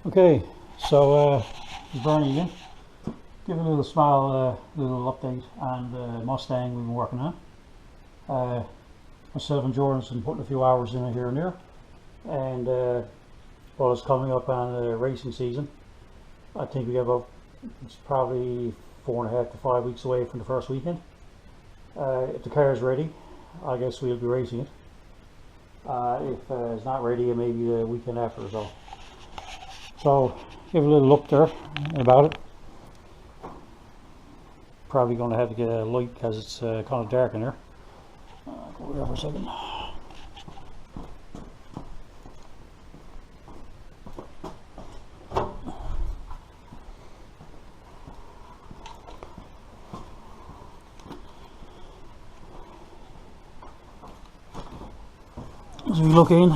Okay, so it's Bernie again. Give a little small little update on the Mustang we've been working on. Myself and Jordan's been putting a few hours in it here and there, and well, it's coming up on the racing season. I think we have it's probably 4.5 to 5 weeks away from the first weekend. If the car is ready, I guess we'll be racing it. If it's not ready, it may be the weekend after or so. So give a little look there about it. Probably going to have to get a light because it's kind of dark in there. Go there for a second. As we look in,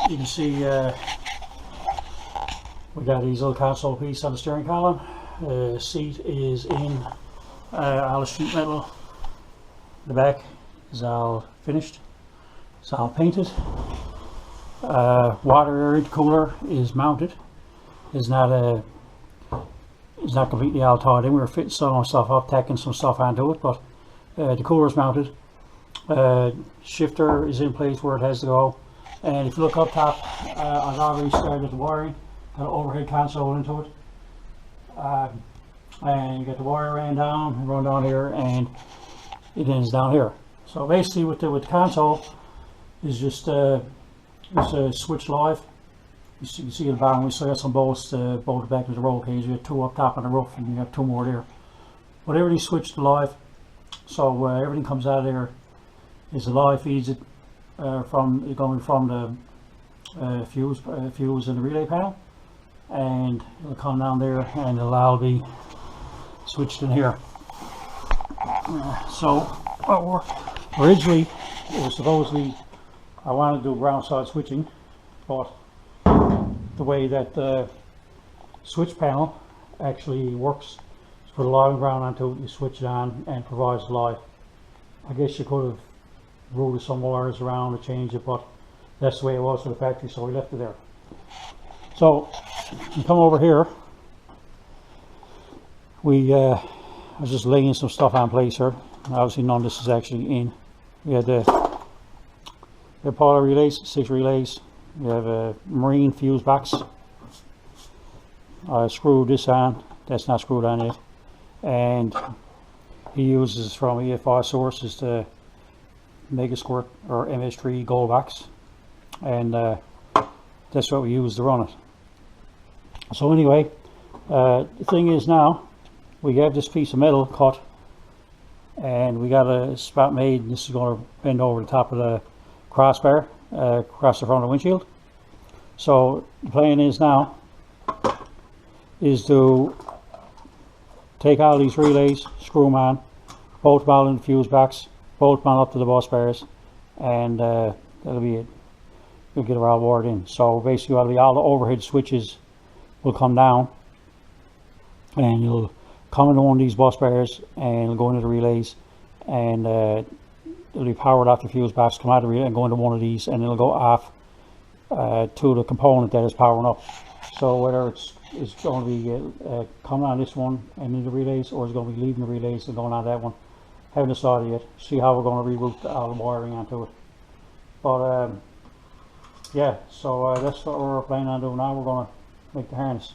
you can see we got these little console pieces on the steering column. The seat is in all the sheet metal. The back is all finished. It's all painted. Water air cooler is mounted. It's not completely all tied in. We were fitting some stuff up, tacking some stuff onto it, but the cooler is mounted. Shifter is in place where it has to go. And if you look up top, I've already started the wiring. Got an overhead console into it, and you get the wire ran down and run down here, and it ends down here. So basically, with the console is just it's a switch live. You can see at the bottom we still got some bolts bolted back to the roll cage. You got 2 up top on the roof, and you have 2 more there. But everything's switched to live, so everything comes out of there. Is the live feeds it going from the fuse in the relay panel, and it'll come down there and it'll all be switched in here. So originally it was supposedly I wanted to do ground side switching, but the way that the switch panel actually works is put a live and ground onto it, you switch it on and provides live. I guess you could have routed some wires around to change it, but that's the way it was for the factory, so we left it there. So you come over here, I was just laying some stuff on place here. Obviously none of this is actually in. We had the polar relays, 6 relays. We have a marine fuse box. I screwed this on. That's not screwed on yet. And he uses from EFI source is the Mega Squirt or MS3 gold box, and that's what we use to run it. So anyway, the thing is now we have this piece of metal cut, and we got a spot made, and this is going to bend over the top of the crossbar across the front of the windshield. So the plan is now is to take all these relays, screw them on, bolt them all in the fuse box, bolt them on up to the bus bars, and that'll be it. We'll get it all wired in. So basically all the overhead switches will come down, and you'll come into one of these bus bars and it'll go into the relays, and it'll be powered off the fuse box, come out of the relay and go into one of these, and it'll go off to the component that is powering up. So whether it's going to be coming on this one and in the relays, or it's going to be leaving the relays and going on that one, haven't decided yet. See how we're going to reroute all the wiring onto it. But yeah, so that's what we're planning on doing now. We're going to make the harness.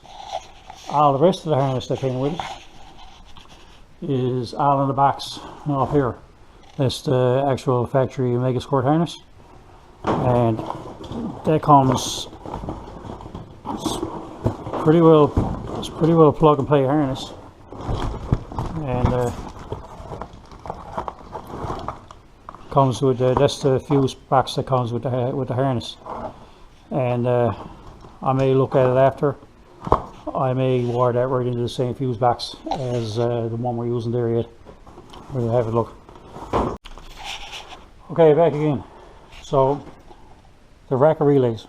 All the rest of the harness that came with it is all in the box up here. That's the actual factory Mega Squirt harness, and that comes pretty well a plug and play harness, and comes with that's the fuse box that comes with the harness. And I may look at it after. I may wire that right into the same fuse box as the one we're using there yet. We'll have a look. Okay, back again. So the rack of relays.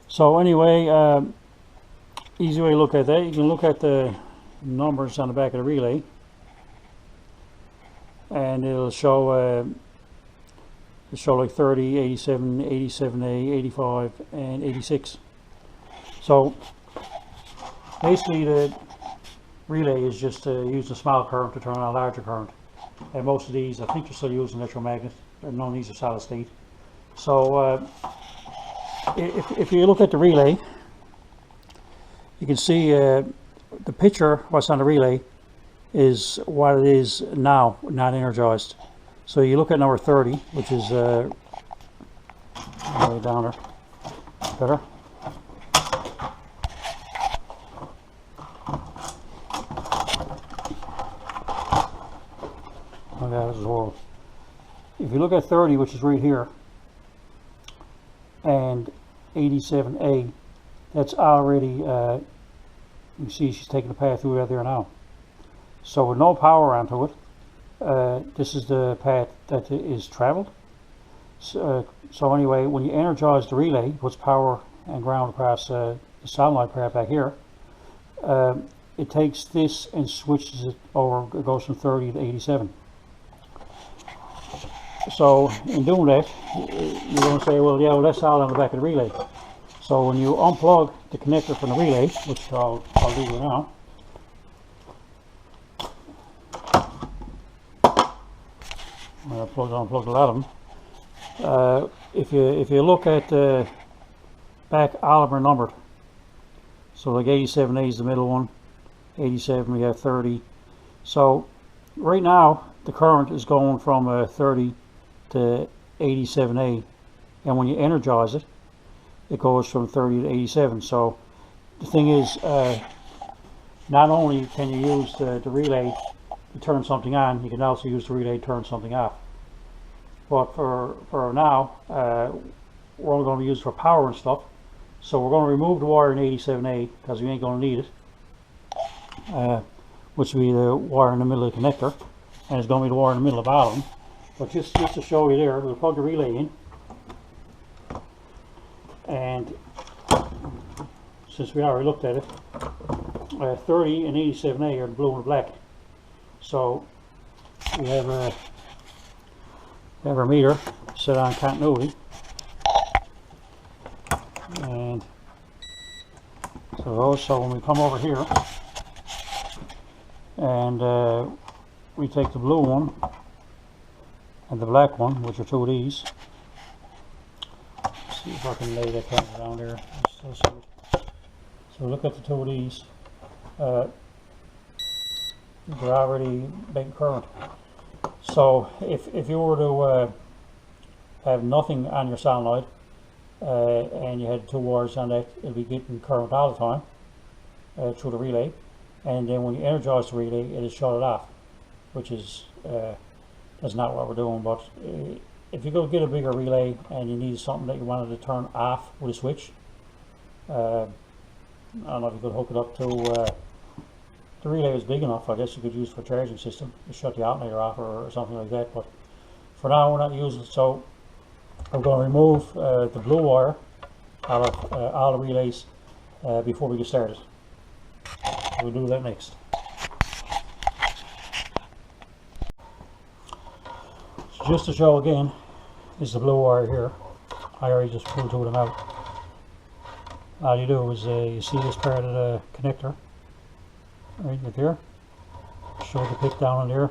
So anyway, easy way to look at that. You can look at the numbers on the back of the relay, and it'll show It show like 30, 87, 87A, 85, and 86. So basically the relay is just using a small current to turn on a larger current. And most of these, I think they're still using electromagnet, and none of these are solid state. So if you look at the relay, you can see the picture, what's on the relay, is what it is now, not energized. So you look at number 30, which is way down there, better. Oh, that is horrible. If you look at 30, which is right here, and 87A, that's already, you see she's taking the path through right there now. So with no power onto it, this is the path that is traveled. So anyway, when you energize the relay, it puts power and ground across the solenoid part back here. It takes this and switches it over. It goes from 30 to 87. So in doing that, you're going to say, well, yeah, well, that's all on the back of the relay. So when you unplug the connector from the relay, which I'll do now. I've unplugged a lot of them. If you look at back, all of them are numbered. So like 87A is the middle one, 87 we have 30. So right now the current is going from 30 to 87A, and when you energize it, it goes from 30 to 87. So the thing is, not only can you use the relay to turn something on, you can also use the relay to turn something off. But for now, we're only going to use it for power and stuff. So we're going to remove the wire in 87A because we ain't going to need it, which will be the wire in the middle of the connector, and it's going to be the wire in the middle of the bottom. But just to show you there, we'll plug the relay in, and since we already looked at it, 30 and 87A are the blue and the black. So we have our meter set on continuity, and so when we come over here and we take the blue one and the black one, which are two of these. Let's see if I can lay that camera down there. So look at the two of these. They're already making current. So if you were to have nothing on your solenoid and you had two wires on that, it'll be getting current all the time through the relay, and then when you energize the relay, it'll shut it off, which is that's not what we're doing. But if you go get a bigger relay and you need something that you wanted to turn off with a switch, I don't know if you could hook it up to the relay is big enough, I guess you could use for a charging system to shut the alternator off or something like that. But for now, we're not using it. So I'm going to remove the blue wire out of all the relays before we get started. We'll do that next. So just to show again, is the blue wire here. I already just pulled two of them out. All you do is you see this part of the connector right there. Show the pick down in there.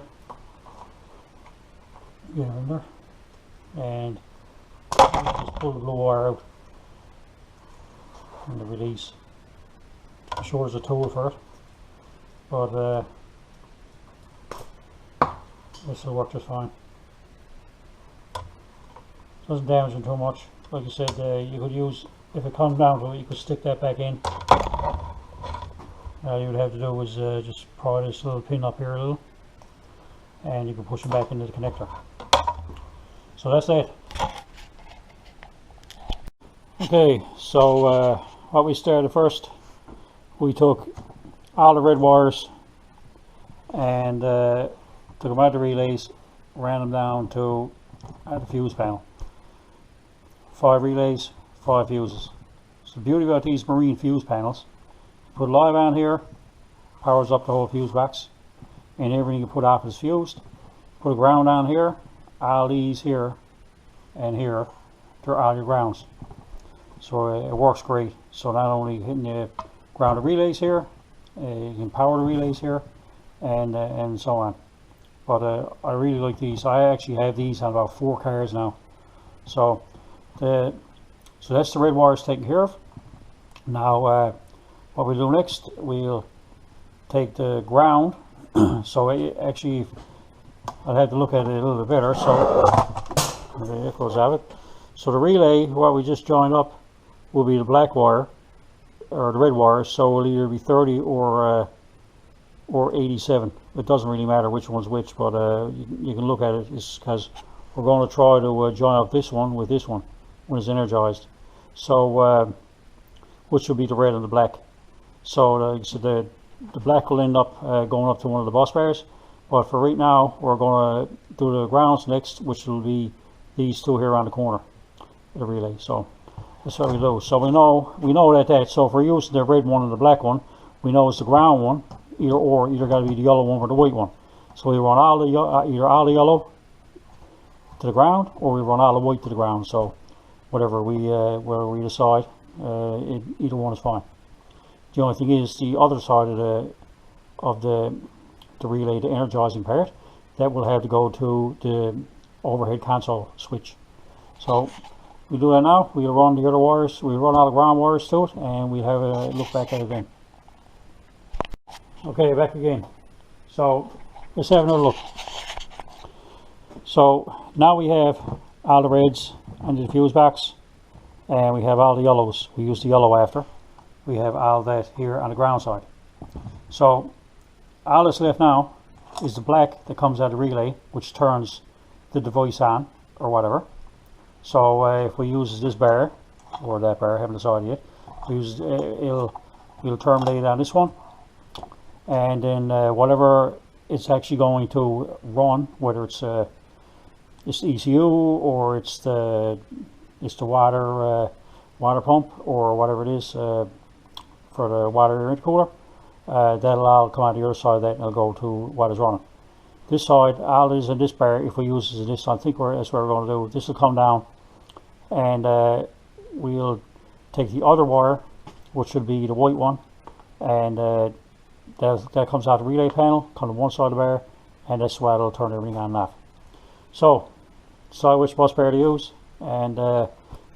Get in there, and just pull the blue wire out and the release. I'm sure there's a tool for it, but this will work just fine. Doesn't damage them too much. Like I said, you could use, if it comes down to it, you could stick that back in. All you would have to do is just pry this little pin up here a little, and you can push it back into the connector. So that's it. Okay, so what we started first, we took all the red wires and took them out of the relays, ran them down to the fuse panel. 5 relays, 5 fuses. So the beauty about these marine fuse panels, put a live on here, powers up the whole fuse box, and everything you put off is fused. Put a ground on here, all these here and here, they're on your grounds. So it works great. So not only hitting the grounded relays here, you can power the relays here, and so on. But I really like these. I actually have these on about 4 cars now. So that's the red wires taken care of. Now what we'll do next, we'll take the ground. So actually I'll have to look at it a little bit better. So there goes out it. So the relay, what we just joined up, will be the black wire or the red wire. So it'll either be 30 or 87. It doesn't really matter which one's which, but you can look at it. It's because we're going to try to join up this one with this one when it's energized. So which will be the red and the black. So, the black will end up going up to one of the bus bars. But for right now, we're going to do the grounds next, which will be these two here on the corner of the relay. So that's what we do. So we know that. So if we're using the red one and the black one, we know it's the ground one. Either got to be the yellow one or the white one. So we run either all the yellow to the ground, or we run all the white to the ground. So whatever we decide, either one is fine. The only thing is the other side of the relay, the energizing part, that will have to go to the overhead console switch. So we do that now. We'll run the other wires. We run all the ground wires to it, and we have a look back at it then. Okay, back again. So let's have another look. So now we have all the reds under the fuse box, and we have all the yellows. We use the yellow after. We have all that here on the ground side. So all that's left now is the black that comes out of the relay, which turns the device on or whatever. So if we use this bar or that bar, I haven't decided yet, it'll terminate on this one, and then whatever it's actually going to run, whether it's the ECU or it's the water pump or whatever it is for the water intercooler, that'll all come out the other side of that, and it'll go to what is running. This side, all is in this bar. If we use this, I think that's what we're going to do. This will come down, and we'll take the other wire, which should be the white one, and that comes out the relay panel, come to one side of the bar, and that's why it'll turn everything on and off. So decide which bus bar to use, and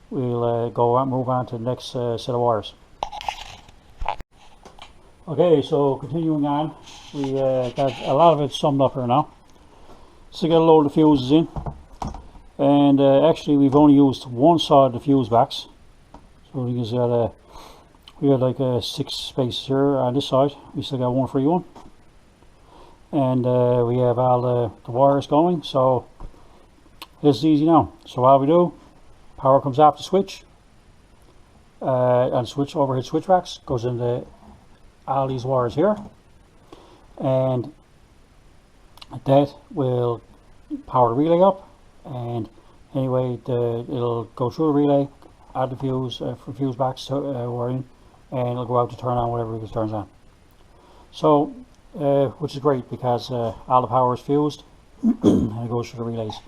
we'll go and move on to the next set of wires. Okay, so continuing on, we got a lot of it summed up here now. So got a load of fuses in, and actually we've only used one side of the fuse box. So we got like 6 spaces here on this side. We still got one free one, and we have all the wires going. So this is easy now. So all we do, power comes off the switch, and switch overhead switch box goes into all these wires here, and that will power the relay up, and anyway it'll go through the relay, add the fuse for fuse box wiring, and it'll go out to turn on whatever it turns on. So which is great because all the power is fused and it goes through the relays.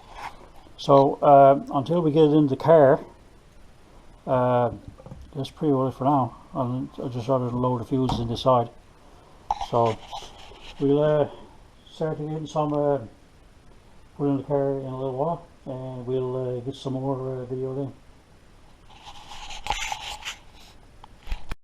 So until we get it into the car, that's pretty well it for now. I'll just rather load the fuses in this side. So we'll start getting some put in the car in a little while, and we'll get some more video then.